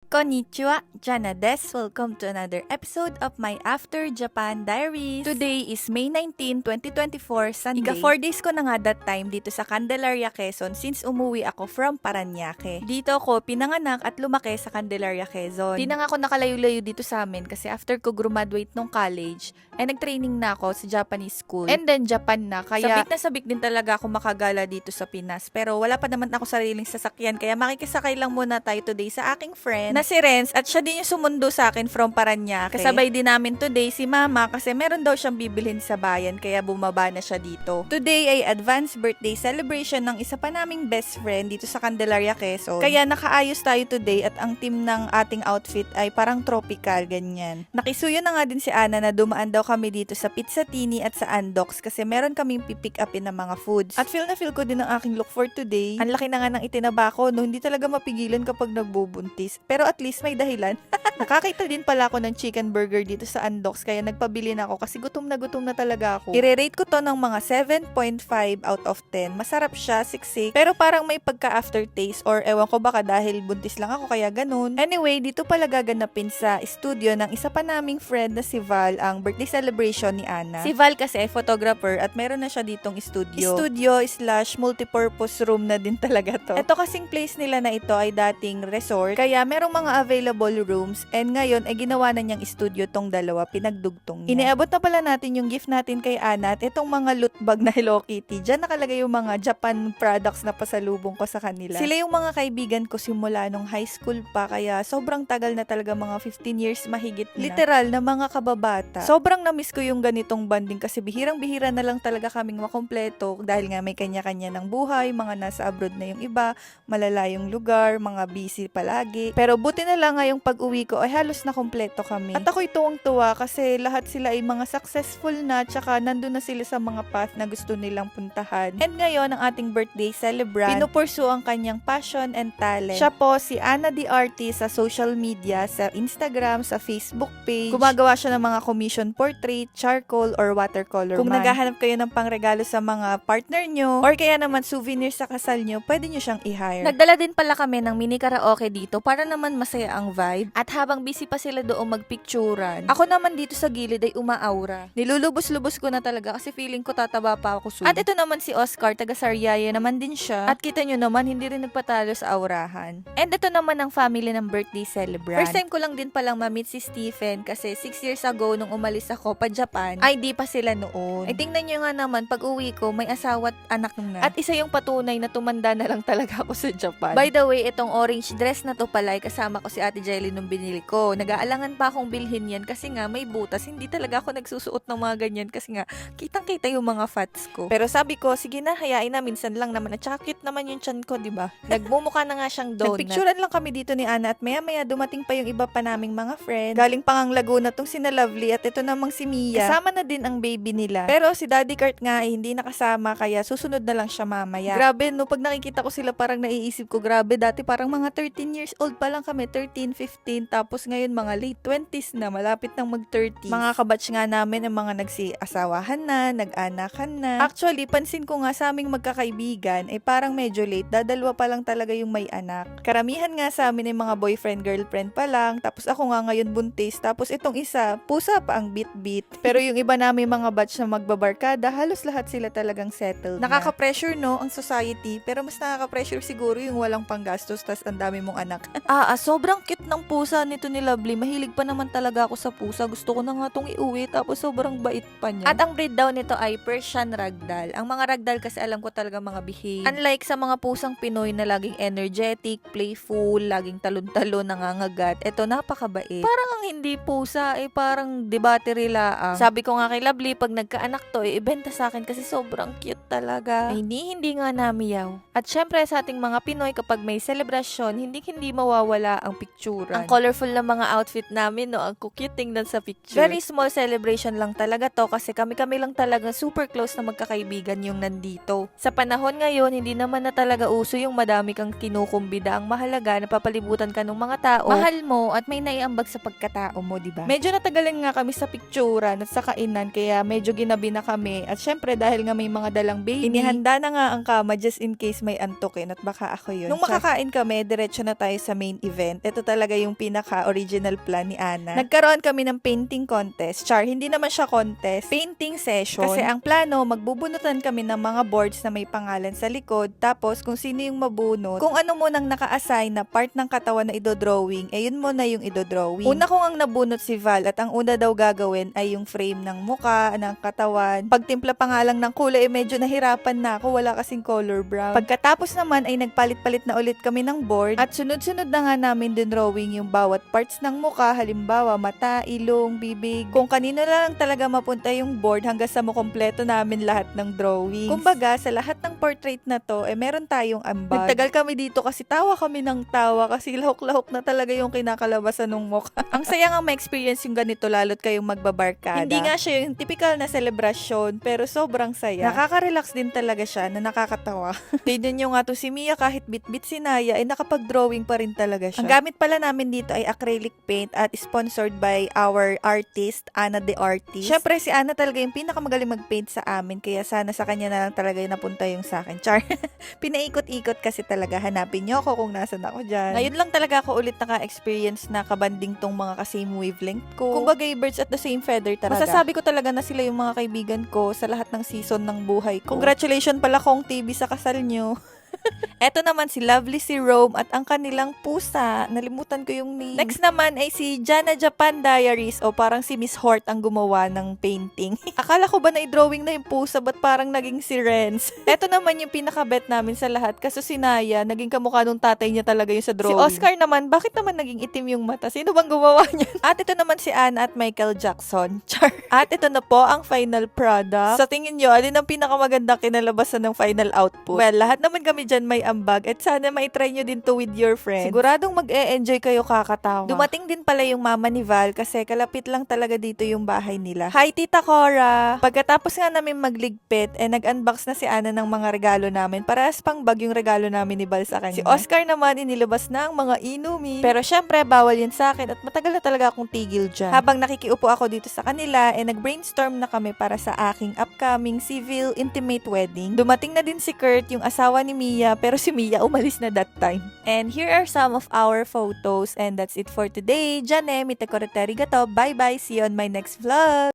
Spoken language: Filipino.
Konnichiwa, Jana des. Welcome to another episode of my After Japan Diaries. Today is May 19, 2024, Sunday. Iga 4 days ko na nga that time dito sa Candelaria, Quezon since umuwi ako from Parañaque. Dito ako pinanganak at lumaki sa Candelaria, Quezon. Di na nga ako nakalayo-layo dito sa amin kasi after ko graduate nung college, ay nag-training na ako sa Japanese school. And then Japan na, kaya sabik din talaga ako makagala dito sa Pinas. Pero wala pa naman ako sariling sasakyan, kaya makikisakay lang muna tayo today sa aking friend na si Renz, at siya din yung sumundo sa akin from Parañaque. Kasabay din namin today si Mama kasi meron daw siyang bibilhin sa bayan kaya bumaba na siya dito. Today ay advance birthday celebration ng isa pa naming best friend dito sa Candelaria, Quezon. Kaya nakaayos tayo today at ang team ng ating outfit ay parang tropical, ganyan. Nakisuyo na nga din si Ana na dumaan daw kami dito sa Pizzatini at sa Andox kasi meron kaming pipick upin ng mga foods. At feel na feel ko din ang aking look for today. Ang laki na nga ng itinaba ko, no, hindi talaga mapigilan kapag nagbubuntis. Pero at least may dahilan. Nakakita din pala ako ng chicken burger dito sa Andox kaya nagpabili na ako kasi gutom na talaga ako. I-rate ko to ng mga 7.5 out of 10. Masarap siya, siksik, pero parang may pagka-aftertaste or ewan ko baka dahil buntis lang ako kaya ganun. Anyway, dito pala gaganapin sa studio ng isa pa naming friend na si Val ang birthday celebration ni Ana. Si Val kasi photographer at meron na siya ditong studio. Studio/multipurpose room na din talaga to. Ito kasing place nila na ito ay dating resort kaya merong mga available rooms and ngayon ay ginawa na niyang studio tong dalawa, pinagdugtong niya. Iniabot na pala natin yung gift natin kay Ana at itong mga loot bag na Hello Kitty. Diyan nakalagay yung mga Japan products na pasalubong ko sa kanila. Sila yung mga kaibigan ko simula nung high school pa kaya sobrang tagal na talaga, mga 15 years mahigit na. Literal na mga kababata. Sobrang na-miss ko yung ganitong banding kasi bihirang-bihira na lang talaga kaming makompleto dahil nga may kanya-kanya ng buhay, mga nasa abroad na yung iba, malalayong lugar, mga busy palagi. Pero buti na lang ngayong pag-uwi ko ay halos na kompleto kami. At ako'y tuwang-tuwa kasi lahat sila ay mga successful na tsaka nandun na sila sa mga path na gusto nilang puntahan. And ngayon, ang ating birthday celebrant, pinupursu ang kanyang passion and talent. Siya po si Ana the Artist sa social media, sa Instagram, sa Facebook page. Gumagawa siya ng mga commission portrait, charcoal, or watercolor. Kung naghahanap kayo ng pangregalo sa mga partner nyo, or kaya naman souvenir sa kasal nyo, pwede nyo siyang i-hire. Nagdala din pala kami ng mini karaoke dito para naman masaya ang vibe. At habang busy pa sila doon magpicturan, ako naman dito sa gilid ay umaaura. Nilulubos-lubos ko na talaga kasi feeling ko tataba pa ako soon. At ito naman si Oscar, taga Sariaya naman din siya. At kita nyo naman, hindi rin nagpatalo sa aurahan. And ito naman ang family ng birthday celebrant. First time ko lang din palang ma-meet si Stephen kasi 6 years ago nung umalis ako pa Japan, ay di pa sila noon. Ay tingnan nyo nga naman, pag uwi ko, may asawa at anak na. At isa yung patunay na tumanda na lang talaga ako sa Japan. By the way, itong orange dress na to pala ay kasama ko si Ate Jelly nung binili ko. Nag-aalangan pa akong bilhin yan kasi nga may butas. Hindi talaga ako nagsusuot ng mga ganyan kasi nga kitang-kita yung mga fats ko. Pero sabi ko, sige na, hayain na, minsan lang naman. At saka cute naman yung chan ko, diba? Nagmumukha na nga siyang donut. Nagpicturean lang kami dito ni Ana at maya-maya dumating pa yung iba pa naming mga friends. Galing pa ngang Laguna tong sina Lovely at ito namang si Mia. Kasama na din ang baby nila. Pero si Daddy Kurt nga ay hindi nakasama kaya susunod na lang siya mamaya. Grabe no, pag nakikita ko sila parang naiisip ko, grabe, dati parang mga 13 years old pa lang kami, 13, 15, tapos ngayon mga late 20s na, malapit nang mag-30s. Mga kabatch nga namin ang mga nagsi-asawahan na, nag-anakan na. Actually, pansin ko nga sa aming magkakaibigan ay parang medyo late, dadalwa pa lang talaga yung may anak. Karamihan nga sa amin ay mga boyfriend, girlfriend pa lang, tapos ako nga ngayon buntis, tapos itong isa, pusa pa ang bit-bit. Pero yung iba namin mga batch na magbabarkada, halos lahat sila talagang settled na. Nakaka-pressure no, ang society, pero mas nakaka-pressure siguro yung walang panggastos tas ang dami mong anak. Sobrang cute ng pusa nito ni Lovely. Mahilig pa naman talaga ako sa pusa. Gusto ko na nga tong iuwi tapos sobrang bait pa niya. At ang breed daw nito ay Persian Ragdoll. Ang mga Ragdoll kasi alam ko talaga mga behave. Unlike sa mga pusang Pinoy na laging energetic, playful, laging talon-talon, nangangagat, eto napakabait. Parang ang hindi pusa ay parang battery laang. Sabi ko nga kay Lovely, pag nagkaanak to, ibenta sa akin kasi sobrang cute talaga. Ay, hindi nga namiyaw. At syempre sa ating mga Pinoy, kapag may selebrasyon, hindi mawawala ang picturan. Ang colorful colorful na mga outfit namin, no? Ang cute tingnan sa picture. Very small celebration lang talaga to kasi kami-kami lang talaga super close na magkakaibigan yung nandito. Sa panahon ngayon, hindi naman na talaga uso yung madami kang kinukumbida. Ang mahalaga, napapalibutan ka ng mga tao, mahal mo at may naiambag sa pagkatao mo, di ba? Medyo natagalan nga kami sa picturean at sa kainan kaya medyo ginabi na kami. At syempre dahil nga may mga dalang baby, inihanda na nga ang kama just in case may antukin at baka ako yun. Nung makakain kami, diretso na tayo sa main event. Ito talaga yung pinaka-original plan ni Ana. Nagkaroon kami ng painting contest. Char, hindi naman siya contest. Painting session. Kasi ang plano, magbubunutan kami ng mga boards na may pangalan sa likod. Tapos, kung sino yung mabunot, kung ano mo nang naka-assign na part ng katawan na idodrawing, yun mo na yung idodrawing. Una kong ang nabunot si Val at ang una daw gagawin ay yung frame ng muka, ng katawan. Pagtimpla pa nga lang ng kulay, medyo nahirapan na ako. Wala kasing color brown. Pagkatapos naman ay nagpalit-palit na ulit kami ng board at sunod-sunod na nga namin din drawing yung bawat parts ng muka, halimbawa mata, ilong, bibig. Kung kanino lang talaga mapunta yung board hanggang sa makompleto namin lahat ng drawings. Kumbaga, sa lahat ng portrait na to, meron tayong ambag. Nagtagal kami dito kasi tawa kami ng tawa kasi lahok-lahok na talaga yung kinakalabasan ng mukha. Ang saya nga ma-experience yung ganito lalo't kayong magbabarkada. Hindi nga siya yung typical na selebrasyon pero sobrang saya. Nakaka-relax din talaga siya na nakakatawa. Tignan nyo nga to si Mia kahit bit-bit si Naya ay nakapag-drawing pa rin talaga siya. Ang gamit pala namin dito ay acrylic paint at sponsored by our artist, Ana the Artist. Syempre si Ana talaga yung pinakamagaling mag-paint sa amin kaya sana sa kanya na lang talaga yung napunta yung sa akin. Char. Pinaikot-ikot kasi talaga. Hanapin nyo ako kung nasan ako dyan. Ngayon lang talaga ako ulit naka-experience na kabanding tong mga ka-same wavelength ko. Kumbaga birds at the same feather talaga. Masasabi ko talaga na sila yung mga kaibigan ko sa lahat ng season ng buhay ko. Congratulations pala Kong TV sa kasal nyo. Eto naman si Lovely si Rome at ang kanilang pusa. Nalimutan ko yung name. Next naman ay si Jana Japan Diaries o parang si Miss Hort ang gumawa ng painting. Akala ko ba na i-drawing na yung pusa ba't parang naging si Renz? Eto naman yung pinaka-bet namin sa lahat kasi si Naya, naging kamukha nung tatay niya talaga yung sa drawing. Si Oscar naman, bakit naman naging itim yung mata? Sino bang gumawa niyan? At ito naman si Anna at Michael Jackson. Char. At ito na po ang final product. Sa tingin nyo, alin ang pinakamagandang kinalabasan ng final output? Well, lahat naman kami dyan may ambag at sana maitry nyo din to with your friends. Siguradong mag-e-enjoy kayo kakatawa. Dumating din pala yung mama ni Val kasi kalapit lang talaga dito yung bahay nila. Hi Tita Cora! Pagkatapos nga namin magligpit, nag-unbox na si Ana ng mga regalo namin. Parehas pang bag yung regalo namin ni Val sa kanya. Si Oscar naman inilabas na ang mga inumi. Pero syempre bawal yun sa akin at matagal na talaga akong tigil dyan. Habang nakikiupo ako dito sa kanila, nag-brainstorm na kami para sa aking upcoming civil intimate wedding. Dumating na din si Kurt, yung asawa ni Mia, pero si Mia umalis na that time. And here are some of our photos and that's it for today. Jane, mita ko arigato. Bye bye. See you on my next vlog.